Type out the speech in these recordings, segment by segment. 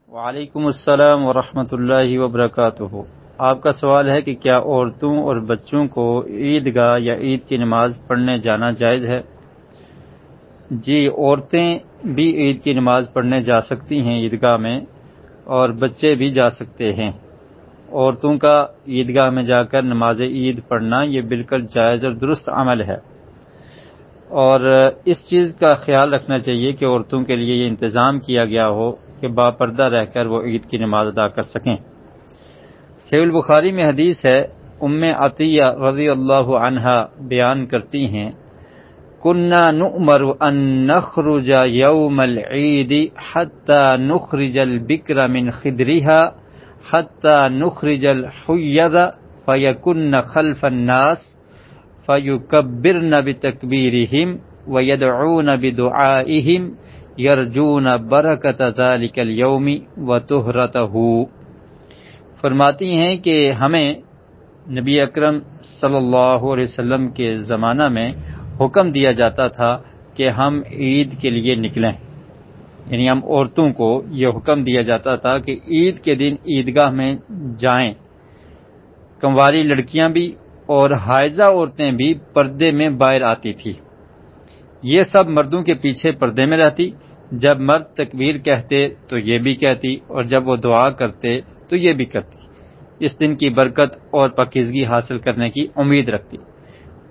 وعلیکم السلام ورحمۃ اللہ وبرکاتہ۔ آپ کا سوال ہے کہ کیا عورتوں اور بچوں کو عیدگاہ یا عید کی نماز پڑھنے جانا جائز ہے؟ جی، عورتیں بھی عید کی نماز پڑھنے جا سکتی ہیں عیدگاہ میں، اور بچے بھی جا سکتے ہیں۔ عورتوں کا عیدگاہ میں جا کر نماز عید پڑھنا یہ بالکل جائز اور درست عمل ہے، اور اس چیز کا خیال رکھنا چاہیے کہ عورتوں کے لیے یہ انتظام کیا گیا ہو کہ باپردہ رہ کر وہ عید کی نماز ادا کر سکیں۔ صحیح البخاری میں حدیث ہے، ام عطیہ رضی اللہ عنہا بیان کرتی ہیں، كنا نؤمر ان نخرج يوم العيد حتى نخرج البكر من خدرها حتى نخرج الحيض فيكن خلف الناس فيكبرن بتكبيرهم ويدعون بدعائهم يرجون بركة ذلك اليوم وطهرته۔ فرماتی ہیں کہ ہمیں نبی اکرم صلی اللہ علیہ وسلم کے زمانہ میں حکم دیا جاتا تھا کہ ہم عید کے لیے نکلیں، یعنی ہم عورتوں کو یہ حکم دیا جاتا تھا کہ عید کے دن عیدگاہ میں جائیں۔ کنواری لڑکیاں بھی اور حائضہ عورتیں بھی پردے میں باہر آتی تھی، یہ سب مردوں کے پیچھے پردے میں رہتی۔ جب مرد تکبیر کہتے تو یہ بھی کہتی، اور جب وہ دعا کرتے تو یہ بھی کرتی، اس دن کی برکت اور پاکیزگی حاصل کرنے کی امید رکھتی۔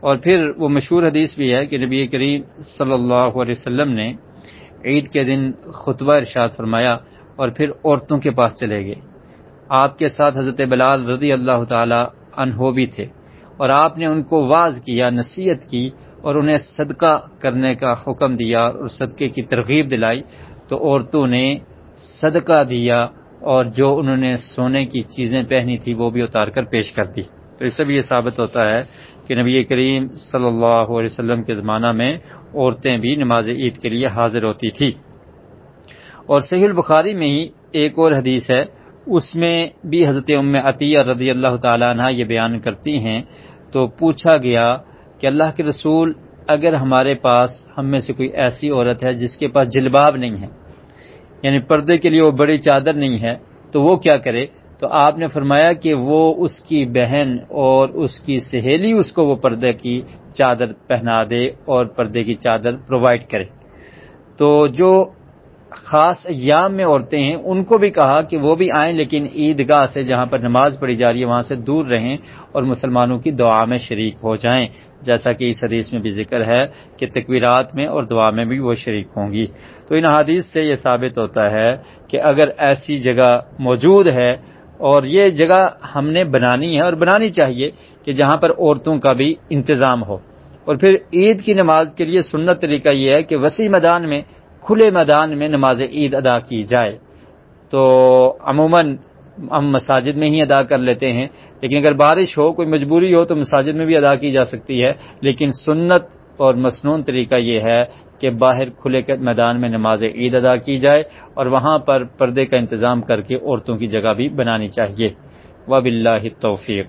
اور پھر وہ مشہور حدیث بھی ہے کہ نبی کریم صلی اللہ علیہ وسلم نے عید کے دن خطبہ ارشاد فرمایا اور پھر عورتوں کے پاس چلے گئے۔ آپ کے ساتھ حضرت بلال رضی اللہ تعالی عنہ بھی تھے، اور آپ نے ان کو واعظ کیا، نصیحت کی، اور انہیں صدقہ کرنے کا حکم دیا اور صدقے کی ترغیب دلائی۔ تو عورتوں نے صدقہ دیا، اور جو انہوں نے سونے کی چیزیں پہنی تھی وہ بھی اتار کر پیش کر دی۔ تو اس سے بھی یہ ثابت ہوتا ہے کہ نبی کریم صلی اللہ علیہ وسلم کے زمانہ میں عورتیں بھی نماز عید کے لیے حاضر ہوتی تھی۔ اور صحیح البخاری میں ہی ایک اور حدیث ہے، اس میں بھی حضرت ام عطیہ رضی اللہ تعالی عنہ یہ بیان کرتی ہیں، تو پوچھا گیا کہ اللہ کے رسول، اگر ہمارے پاس ہم میں سے کوئی ایسی عورت ہے جس کے پاس جلباب نہیں ہے، یعنی پردے کے لیے وہ بڑی چادر نہیں ہے، تو وہ کیا کرے؟ تو آپ نے فرمایا کہ وہ اس کی بہن اور اس کی سہیلی اس کو وہ پردے کی چادر پہنا دے اور پردے کی چادر پرووائڈ کرے۔ تو جو خاص ایام میں عورتیں ہیں ان کو بھی کہا کہ وہ بھی آئیں، لیکن عیدگاہ سے جہاں پر نماز پڑھی جا رہی ہے وہاں سے دور رہیں اور مسلمانوں کی دعا میں شریک ہو جائیں، جیسا کہ اس حدیث میں بھی ذکر ہے کہ تکبیرات میں اور دعا میں بھی وہ شریک ہوں گی۔ تو ان حدیث سے یہ ثابت ہوتا ہے کہ اگر ایسی جگہ موجود ہے، اور یہ جگہ ہم نے بنانی ہے اور بنانی چاہیے کہ جہاں پر عورتوں کا بھی انتظام ہو۔ اور پھر عید کی نماز کے لیے سنت طریقہ یہ ہے کہ وسیع میدان میں، کھلے میدان میں نماز عید ادا کی جائے۔ تو عموماً ہم مساجد میں ہی ادا کر لیتے ہیں، لیکن اگر بارش ہو، کوئی مجبوری ہو تو مساجد میں بھی ادا کی جا سکتی ہے، لیکن سنت اور مسنون طریقہ یہ ہے کہ باہر کھلے میدان میں نماز عید ادا کی جائے، اور وہاں پر پردے کا انتظام کر کے عورتوں کی جگہ بھی بنانی چاہیے۔ وباللہ التوفیق۔